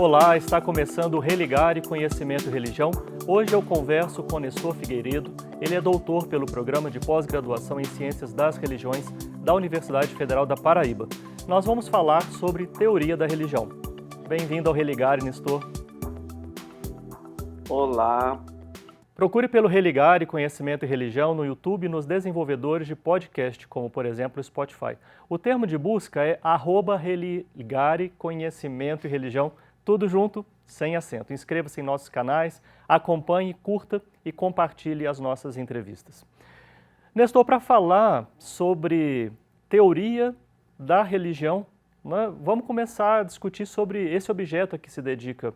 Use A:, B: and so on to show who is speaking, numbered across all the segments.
A: Olá, está começando o Religare Conhecimento e Religião. Hoje eu converso com Nestor Figueiredo. Ele é doutor pelo Programa de Pós-Graduação em Ciências das Religiões da Universidade Federal da Paraíba. Nós vamos falar sobre teoria da religião. Bem-vindo ao Religare, Nestor.
B: Olá.
A: Procure pelo Religare Conhecimento e Religião no YouTube e nos desenvolvedores de podcast, como por exemplo o Spotify. O termo de busca é @Religare Conhecimento e Religião, tudo junto, sem acento. Inscreva-se em nossos canais, acompanhe, curta e compartilhe as nossas entrevistas. Nestor, para falar sobre teoria da religião, né, vamos começar a discutir sobre esse objeto a que se dedica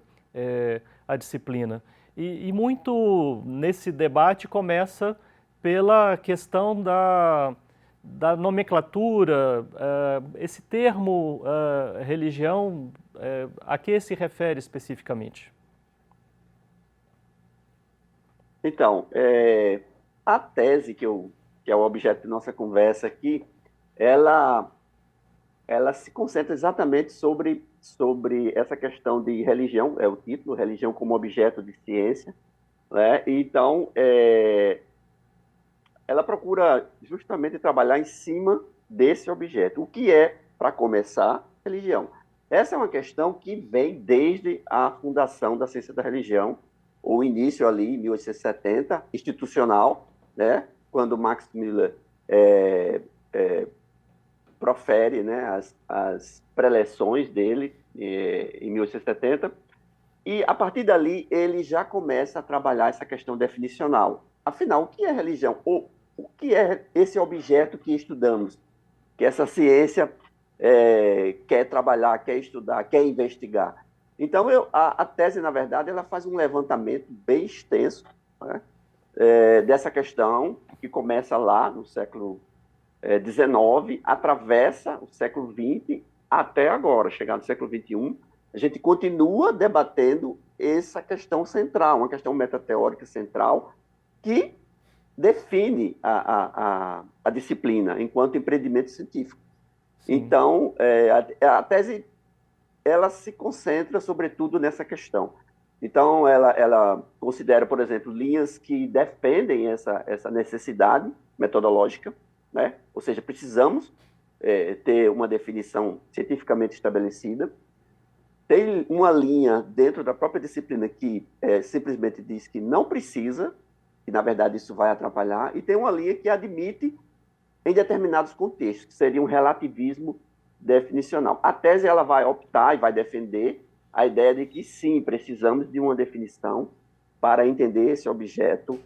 A: a disciplina. E muito nesse debate começa pela questão da nomenclatura, esse termo religião, a que se refere especificamente?
B: Então, a tese que é o objeto de nossa conversa aqui, ela se concentra exatamente sobre essa questão de religião, é o título, religião como objeto de ciência, né? Então, ela procura justamente trabalhar em cima desse objeto. O que é, para começar, religião? Essa é uma questão que vem desde a fundação da ciência da religião, o início ali, em 1870, institucional, né? Quando Max Müller profere, né, as preleções dele em 1870, e a partir dali ele já começa a trabalhar essa questão definicional. Afinal, o que é religião? Ou o que é esse objeto que estudamos? Que essa ciência quer trabalhar, quer estudar, quer investigar. Então, a tese, na verdade, ela faz um levantamento bem extenso, né, dessa questão, que começa lá no século XIX, atravessa o século XX até agora, chegar no século XXI, a gente continua debatendo essa questão central, uma questão metateórica central, que define a disciplina enquanto empreendimento científico. Sim. Então, a tese ela se concentra, sobretudo, nessa questão. Então, ela considera, por exemplo, linhas que defendem essa necessidade metodológica, né? Ou seja, precisamos ter uma definição cientificamente estabelecida. Tem uma linha dentro da própria disciplina que simplesmente diz que não precisa, que na verdade isso vai atrapalhar, e tem uma linha que admite em determinados contextos, que seria um relativismo definicional. A tese ela vai optar e vai defender a ideia de que sim, precisamos de uma definição para entender esse objeto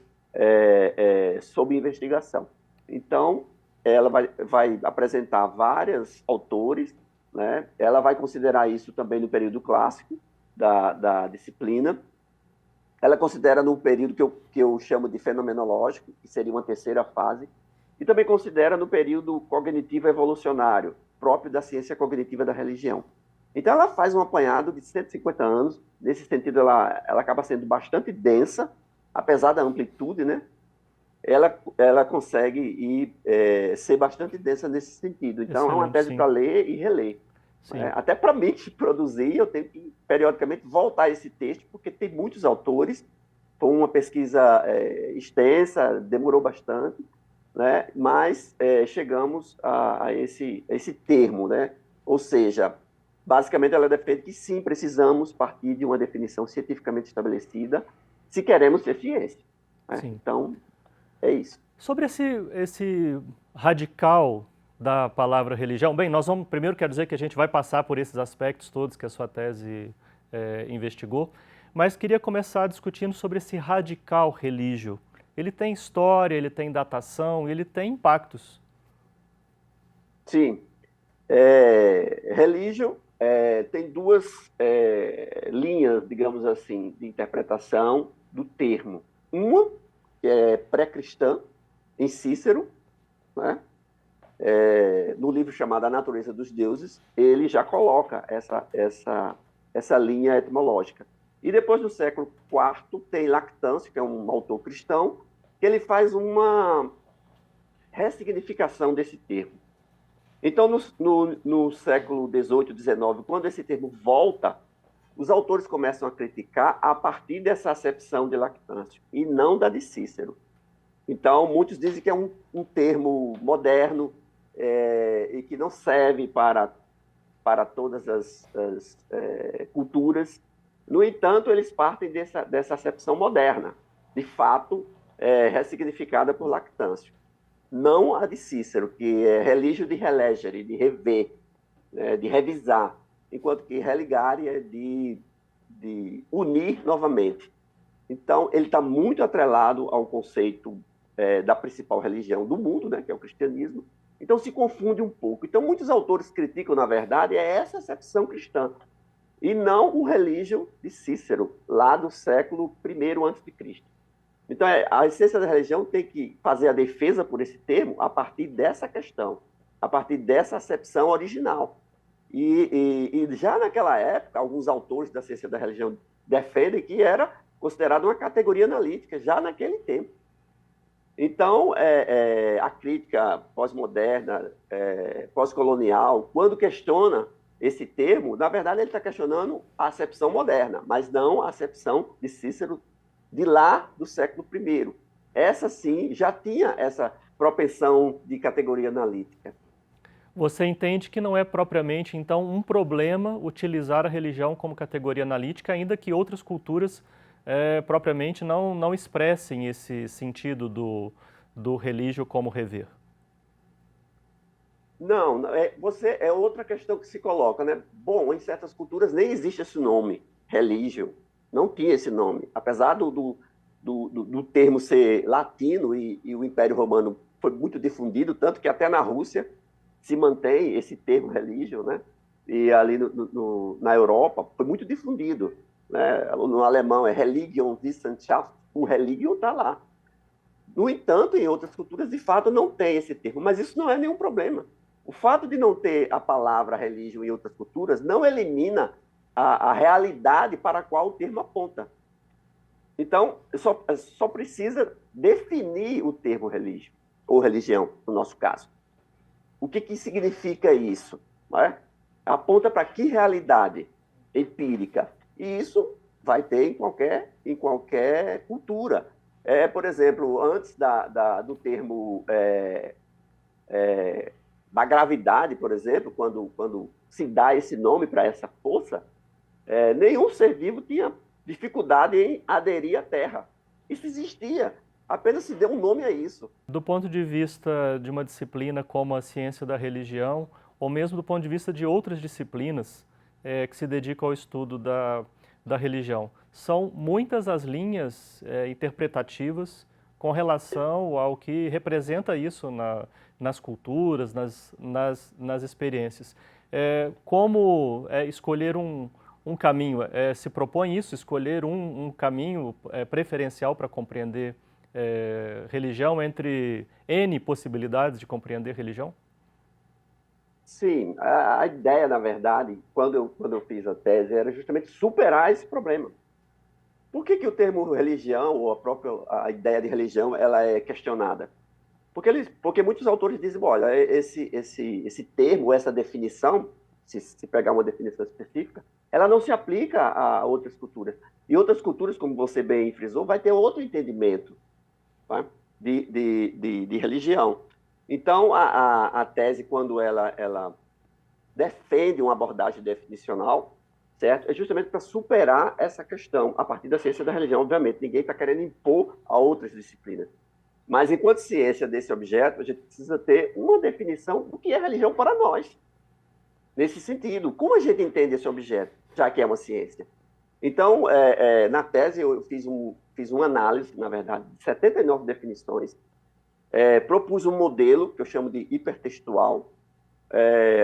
B: sob investigação. Então, ela vai apresentar vários autores, né? Ela vai considerar isso também no período clássico da disciplina. Ela considera no período que eu chamo de fenomenológico, que seria uma terceira fase, e também considera no período cognitivo evolucionário, próprio da ciência cognitiva da religião. Então, ela faz um apanhado de 150 anos. Nesse sentido, ela acaba sendo bastante densa, apesar da amplitude, né? Ela consegue ser bastante densa nesse sentido. Então, excelente, é uma tese para ler e reler. Até para mim produzir, eu tenho que, periodicamente, voltar a esse texto, porque tem muitos autores, foi uma pesquisa extensa, demorou bastante, né? Mas chegamos a esse termo, né? Ou seja, basicamente ela defende que sim, precisamos partir de uma definição cientificamente estabelecida se queremos ter ciência, né? Então, é isso.
A: Sobre esse radical da palavra religião, bem, nós vamos, primeiro quero dizer que a gente vai passar por esses aspectos todos que a sua tese investigou, mas queria começar discutindo sobre esse radical religio. Ele tem história, ele tem datação, ele tem impactos.
B: Sim. Religio tem duas linhas, digamos assim, de interpretação do termo. Uma que é pré-cristã, em Cícero, né? No livro chamado A Natureza dos Deuses, ele já coloca essa linha etimológica. E depois, no século IV, tem Lactâncio, que é um autor cristão, que ele faz uma ressignificação desse termo. Então, no século XVIII, XIX, quando esse termo volta os autores começam a criticar a partir dessa acepção de Lactâncio, e não da de Cícero. Então, muitos dizem que é um termo moderno e que não serve para todas as culturas. No entanto, eles partem dessa acepção moderna, de fato, ressignificada por Lactâncio. Não a de Cícero, que é religio de relegere, de rever, de revisar, enquanto que religare é de unir novamente. Então, ele está muito atrelado ao conceito da principal religião do mundo, né, que é o cristianismo. Então, se confunde um pouco. Então, muitos autores criticam, na verdade, essa acepção cristã, e não o religio de Cícero, lá do século I a.C. Então, a essência da religião tem que fazer a defesa por esse termo a partir dessa questão, a partir dessa acepção original. E já naquela época, alguns autores da ciência da religião defendem que era considerado uma categoria analítica, já naquele tempo. Então, a crítica pós-moderna, pós-colonial, quando questiona esse termo, na verdade ele está questionando a acepção moderna, mas não a acepção de Cícero de lá do século I. Essa, sim, já tinha essa propensão de categoria analítica.
A: Você entende que não é propriamente, então, um problema utilizar a religião como categoria analítica, ainda que outras culturas propriamente não expressem esse sentido do religio como rever?
B: Não, é outra questão que se coloca, né? Bom, em certas culturas nem existe esse nome, religio, não tinha esse nome. Apesar do termo ser latino e o Império Romano foi muito difundido, tanto que até na Rússia se mantém esse termo religio, né? E ali na Europa foi muito difundido, né? No alemão é Religionswissenschaft, o religion está lá. No entanto, em outras culturas, de fato, não tem esse termo, mas isso não é nenhum problema. O fato de não ter a palavra religião em outras culturas não elimina a realidade para a qual o termo aponta. Então, só precisa definir o termo religião, ou religião, no nosso caso. O que significa isso? Né? Aponta para que realidade empírica? E isso vai ter em qualquer cultura. Por exemplo, antes do termo da gravidade, por exemplo, quando se dá esse nome para essa força, nenhum ser vivo tinha dificuldade em aderir à Terra. Isso existia, apenas se deu um nome a isso.
A: Do ponto de vista de uma disciplina como a ciência da religião, ou mesmo do ponto de vista de outras disciplinas que se dedicam ao estudo da religião, são muitas as linhas interpretativas com relação ao que representa isso nas culturas, nas experiências. Como escolher um caminho? Se propõe isso, escolher um caminho preferencial para compreender religião, entre N possibilidades de compreender religião?
B: Sim, a ideia, na verdade, quando eu fiz a tese, era justamente superar esse problema. Por que o termo religião, ou a ideia de religião, ela é questionada? Porque muitos autores dizem, olha, esse termo, essa definição, se pegar uma definição específica, ela não se aplica a outras culturas. E outras culturas, como você bem frisou, vai ter outro entendimento, tá? de religião. Então, a tese, quando ela defende uma abordagem definicional, certo? É justamente para superar essa questão, a partir da ciência da religião, obviamente. Ninguém está querendo impor a outras disciplinas. Mas, enquanto ciência desse objeto, a gente precisa ter uma definição do que é religião para nós. Nesse sentido, como a gente entende esse objeto, já que é uma ciência? Então, na tese, eu fiz uma análise, na verdade, de 79 definições, propus um modelo, que eu chamo de hipertextual,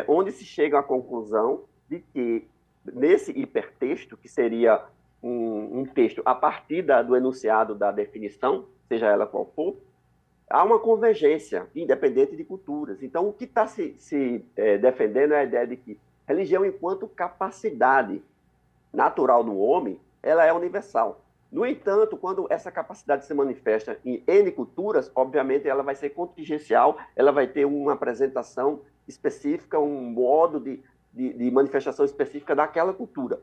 B: onde se chega à conclusão de que, nesse hipertexto, que seria um texto a partir do enunciado da definição, seja ela qual for, há uma convergência, independente de culturas. Então, o que está se defendendo é a ideia de que religião, enquanto capacidade natural do homem, ela é universal. No entanto, quando essa capacidade se manifesta em N culturas, obviamente ela vai ser contingencial, ela vai ter uma apresentação específica, um modo de manifestação específica daquela cultura.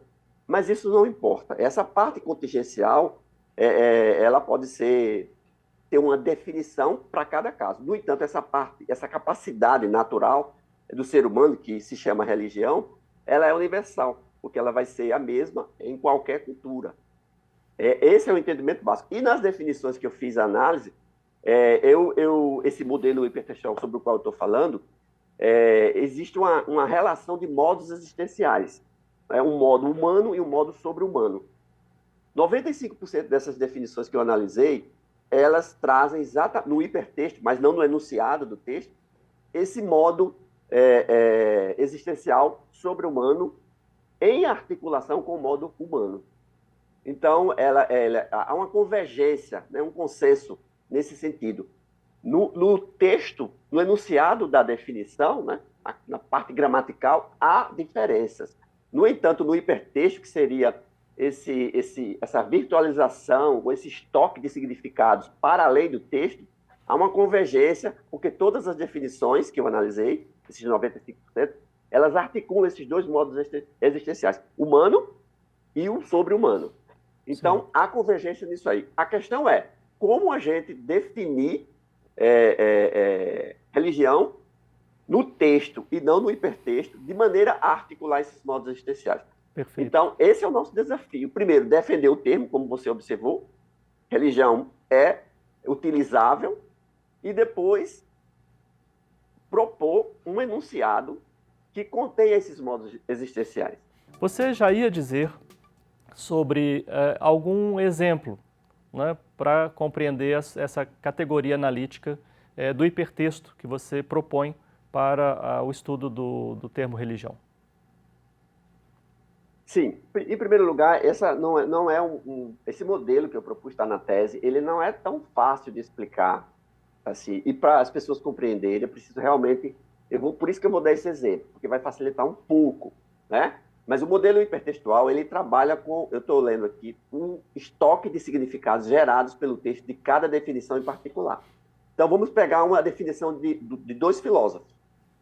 B: mas isso não importa. Essa parte contingencial, ela pode ter uma definição para cada caso. No entanto, essa capacidade natural do ser humano, que se chama religião, ela é universal, porque ela vai ser a mesma em qualquer cultura. Esse é o entendimento básico. E nas definições que eu fiz a análise, esse modelo hipertextual sobre o qual eu estou falando, existe uma relação de modos existenciais. Um modo humano e um modo sobre-humano. 95% dessas definições que eu analisei, elas trazem no hipertexto, mas não no enunciado do texto, esse modo existencial sobre-humano em articulação com o modo humano. Então, há uma convergência, né, um consenso nesse sentido. No texto, no enunciado da definição, né, na parte gramatical, há diferenças. No entanto, no hipertexto, que seria essa virtualização, ou esse estoque de significados para além do texto, há uma convergência, porque todas as definições que eu analisei, esses 95%, elas articulam esses dois modos existenciais, humano e o sobre-humano. Então, sim, há convergência nisso aí. A questão é como a gente definir religião no texto e não no hipertexto, de maneira a articular esses modos existenciais.
A: Perfeito.
B: Então, esse é o nosso desafio. Primeiro, defender o termo, como você observou. Religião é utilizável. E depois, propor um enunciado que contenha esses modos existenciais.
A: Você já ia dizer sobre algum exemplo, né, para compreender essa categoria analítica do hipertexto que você propõe para o estudo do termo religião?
B: Sim. Em primeiro lugar, esse modelo que eu propus estar na tese, ele não é tão fácil de explicar assim, e para as pessoas compreenderem, eu preciso realmente, por isso que eu vou dar esse exemplo, porque vai facilitar um pouco, né? Mas o modelo hipertextual, ele trabalha com, eu estou lendo aqui, um estoque de significados gerados pelo texto de cada definição em particular. Então, vamos pegar uma definição de dois filósofos.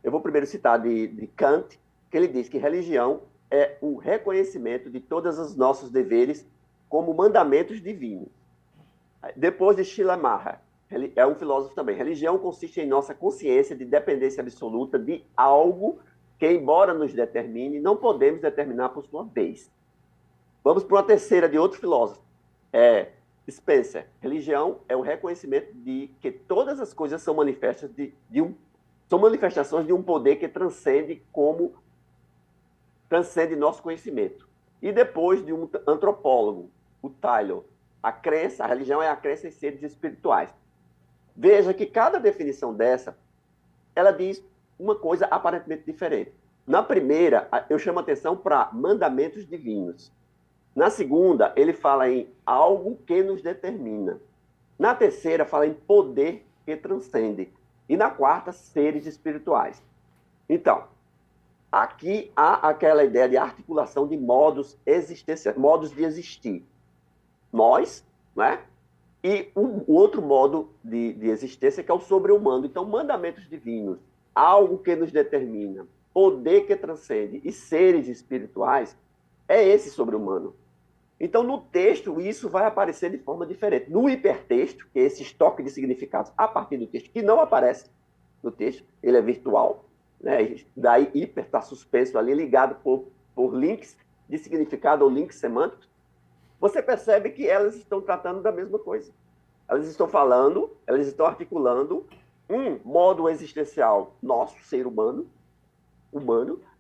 B: Eu vou primeiro citar de Kant, que ele diz que religião é o reconhecimento de todos os nossos deveres como mandamentos divinos. Depois de Schleiermacher, é um filósofo também. Religião consiste em nossa consciência de dependência absoluta de algo que, embora nos determine, não podemos determinar por sua vez. Vamos para uma terceira de outro filósofo, Spencer. Religião é o reconhecimento de que todas as coisas são são manifestações de um poder que transcende nosso conhecimento. E depois de um antropólogo, o Tylor, a religião é a crença em seres espirituais. Veja que cada definição dessa, ela diz uma coisa aparentemente diferente. Na primeira, eu chamo a atenção para mandamentos divinos. Na segunda, ele fala em algo que nos determina. Na terceira, fala em poder que transcende. E na quarta, seres espirituais. Então, aqui há aquela ideia de articulação de modos existenciais, modos de existir. Nós, né? E o outro modo de existência, que é o sobre-humano. Então, mandamentos divinos, algo que nos determina, poder que transcende e seres espirituais, é esse sobre-humano. Então, no texto, isso vai aparecer de forma diferente. No hipertexto, que é esse estoque de significados a partir do texto, que não aparece no texto, ele é virtual, né? Daí hiper está suspenso ali, ligado por links de significado ou links semânticos. Você percebe que elas estão tratando da mesma coisa. Elas estão falando, elas estão articulando um modo existencial nosso, ser humano,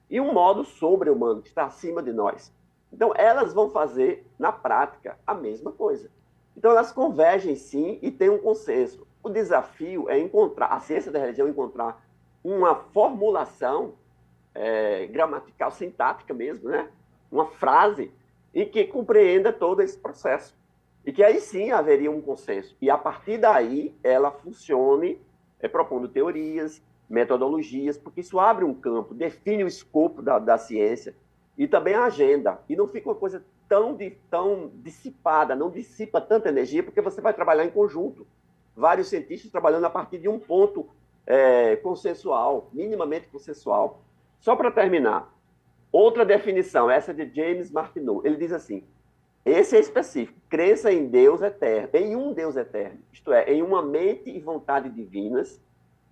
B: e um modo sobre-humano, que está acima de nós. Então, elas vão fazer, na prática, a mesma coisa. Então, elas convergem, sim, e têm um consenso. O desafio é a ciência da religião encontrar uma formulação gramatical, sintática mesmo, né? Uma frase e que compreenda todo esse processo. E que aí sim haveria um consenso. E a partir daí ela funcione propondo teorias, metodologias, porque isso abre um campo, define o escopo da ciência e também a agenda. E não fica uma coisa tão dissipada, não dissipa tanta energia, porque você vai trabalhar em conjunto. Vários cientistas trabalhando a partir de um ponto consensual, minimamente consensual. Só para terminar, Outra definição, essa de James Martineau, ele diz assim, esse é específico, crença em Deus eterno, em um Deus eterno, isto é, em uma mente e vontade divinas,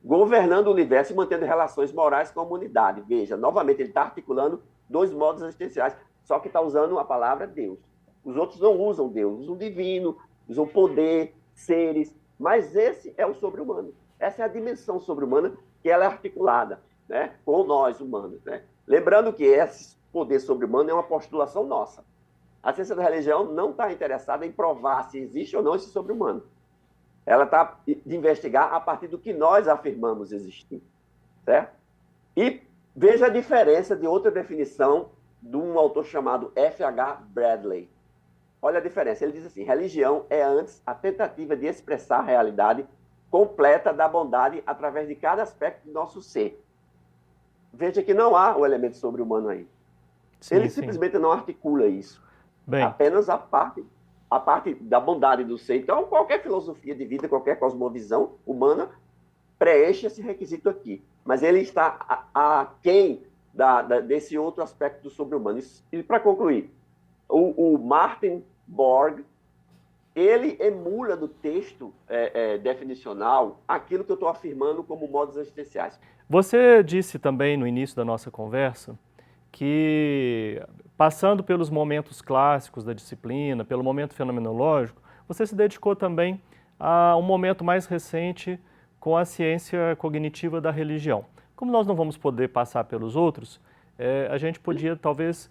B: governando o universo e mantendo relações morais com a humanidade. Veja, novamente, ele está articulando dois modos existenciais, só que está usando a palavra Deus. Os outros não usam Deus, usam divino, usam poder, seres, mas esse é o sobre-humano. Essa é a dimensão sobre-humana que ela é articulada, né, com nós humanos. Né? Lembrando que esse poder sobre-humano é uma postulação nossa. A ciência da religião não está interessada em provar se existe ou não esse sobre-humano. Ela está de investigar a partir do que nós afirmamos existir, certo? E veja a diferença de outra definição de um autor chamado F.H. Bradley. Olha a diferença. Ele diz assim, religião é antes a tentativa de expressar a realidade completa da bondade através de cada aspecto do nosso ser. Veja que não há o elemento sobre-humano aí. Ele simplesmente não articula isso. Bem, apenas a parte da bondade do ser. Então, qualquer filosofia de vida, qualquer cosmovisão humana preenche esse requisito aqui. Mas ele está aquém desse outro aspecto do sobre-humano. E para concluir, o Martin Borg, ele emula do texto definicional aquilo que eu estou afirmando como modos existenciais.
A: Você disse também no início da nossa conversa que, passando pelos momentos clássicos da disciplina, pelo momento fenomenológico, você se dedicou também a um momento mais recente com a ciência cognitiva da religião. Como nós não vamos poder passar pelos outros, a gente podia talvez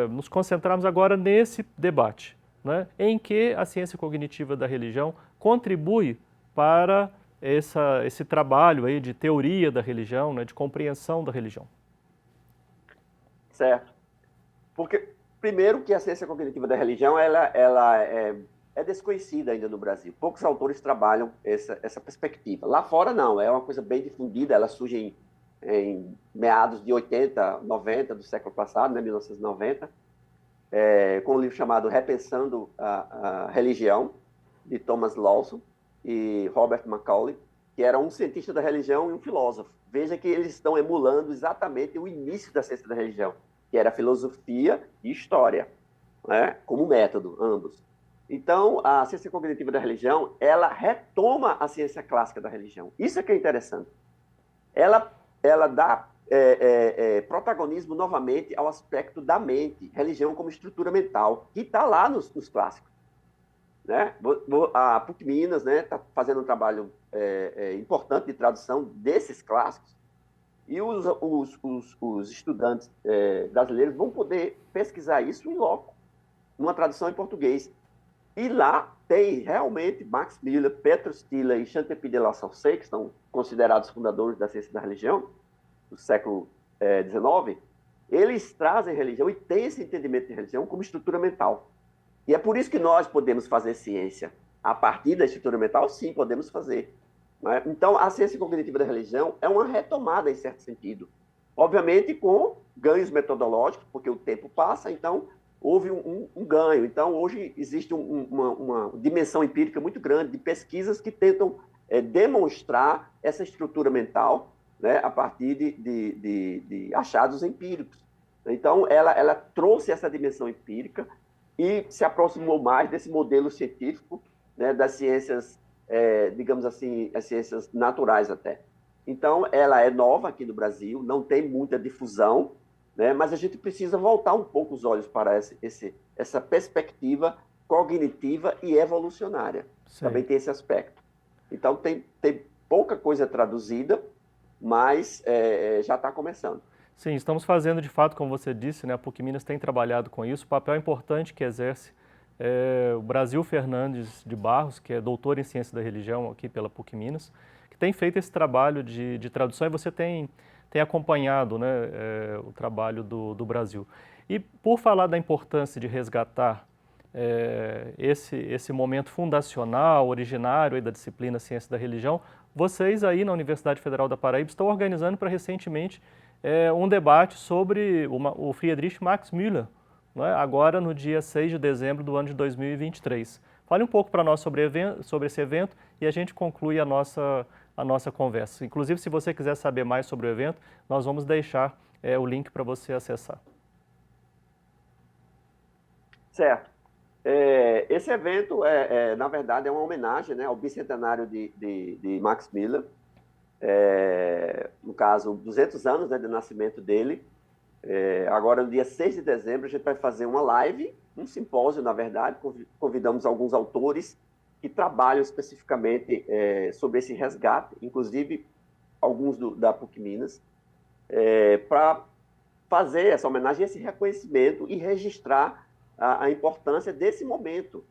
A: nos concentrarmos agora nesse debate, né, em que a ciência cognitiva da religião contribui para esse trabalho aí de teoria da religião, né, de compreensão da religião.
B: Certo. Porque, primeiro, que a ciência cognitiva da religião ela é desconhecida ainda no Brasil. Poucos autores trabalham essa perspectiva. Lá fora, não. É uma coisa bem difundida. Ela surge em meados de 80, 90 do século passado, né, 1990, com um livro chamado Repensando a Religião, de Thomas Lawson e Robert Macaulay, que era um cientista da religião e um filósofo. Veja que eles estão emulando exatamente o início da ciência da religião, que era filosofia e história, né, como método, ambos. Então, a ciência cognitiva da religião, ela retoma a ciência clássica da religião. Isso é que é interessante. Ela dá protagonismo novamente ao aspecto da mente, religião como estrutura mental, que está lá nos clássicos. Né? A PUC Minas está fazendo um trabalho importante de tradução desses clássicos, e os estudantes brasileiros vão poder pesquisar isso em loco, numa tradução em português. E lá tem realmente Max Müller, Petro Stiller e Chantepie de la Saussaye, que estão considerados fundadores da ciência da religião do século XIX. Eles trazem religião e têm esse entendimento de religião como estrutura mental. E é por isso que nós podemos fazer ciência. A partir da estrutura mental, sim, podemos fazer. Né? Então, a ciência cognitiva da religião é uma retomada, em certo sentido. Obviamente, com ganhos metodológicos, porque o tempo passa, então houve um ganho. Então, hoje existe uma dimensão empírica muito grande de pesquisas que tentam demonstrar essa estrutura mental, né, a partir de achados empíricos. Então, ela trouxe essa dimensão empírica e se aproximou mais desse modelo científico, né, das ciências, digamos assim, as ciências naturais até. Então, ela é nova aqui no Brasil, não tem muita difusão, né, mas a gente precisa voltar um pouco os olhos para essa perspectiva cognitiva e evolucionária. Sim. Também tem esse aspecto. Então, tem pouca coisa traduzida, mas já está começando.
A: Sim, estamos fazendo de fato, como você disse, né, a PUC Minas tem trabalhado com isso, o papel importante que exerce o Brasil Fernandes de Barros, que é doutor em Ciência da Religião aqui pela PUC Minas, que tem feito esse trabalho de tradução e você tem acompanhado, né, o trabalho do Brasil. E por falar da importância de resgatar esse momento fundacional, originário aí da disciplina Ciência da Religião, vocês aí na Universidade Federal da Paraíba estão organizando para recentemente um debate sobre o Friedrich Max Müller, né, agora no dia 6 de dezembro do ano de 2023. Fale um pouco para nós sobre esse evento e a gente conclui a nossa a nossa conversa. Inclusive, se você quiser saber mais sobre o evento, nós vamos deixar o link para você acessar.
B: Certo. Esse evento, na verdade, é uma homenagem, né, ao bicentenário de Max Miller, no caso, 200 anos, né, de nascimento dele. Agora, no dia 6 de dezembro, a gente vai fazer uma live, um simpósio, na verdade, convidamos alguns autores que trabalham especificamente sobre esse resgate, inclusive alguns da PUC Minas, para fazer essa homenagem, esse reconhecimento e registrar a importância desse momento.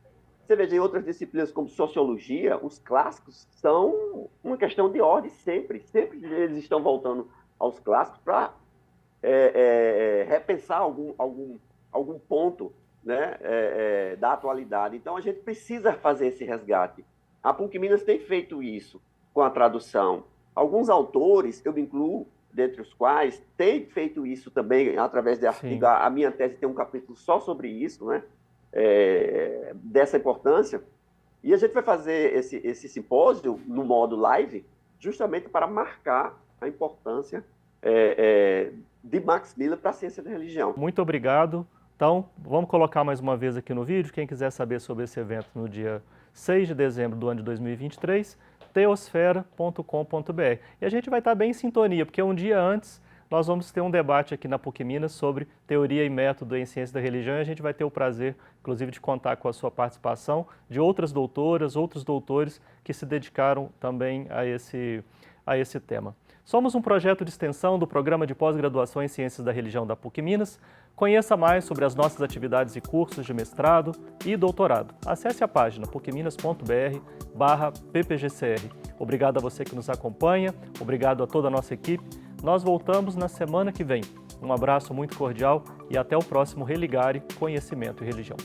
B: Você veja, em outras disciplinas como sociologia, os clássicos são uma questão de ordem sempre eles estão voltando aos clássicos para repensar algum ponto, né, da atualidade. Então, a gente precisa fazer esse resgate. A PUC Minas tem feito isso com a tradução. Alguns autores, eu me incluo, dentre os quais, têm feito isso também através de artigo. A minha tese tem um capítulo só sobre isso, né, dessa importância. E a gente vai fazer esse simpósio no modo live, justamente para marcar a importância de Max Miller para a ciência da religião.
A: Muito obrigado. Então, vamos colocar mais uma vez aqui no vídeo. Quem quiser saber sobre esse evento no dia 6 de dezembro do ano de 2023, teosfera.com.br. E a gente vai estar bem em sintonia, porque um dia antes nós vamos ter um debate aqui na PUC Minas sobre teoria e método em ciência da religião, e a gente vai ter o prazer, inclusive, de contar com a sua participação, de outras doutoras, outros doutores que se dedicaram também a esse tema. Somos um projeto de extensão do Programa de Pós-Graduação em Ciências da Religião da PUC Minas. Conheça mais sobre as nossas atividades e cursos de mestrado e doutorado. Acesse a página pucminas.br/ppgcr. Obrigado a você que nos acompanha, obrigado a toda a nossa equipe. Nós voltamos na semana que vem. Um abraço muito cordial e até o próximo Religare Conhecimento e Religião.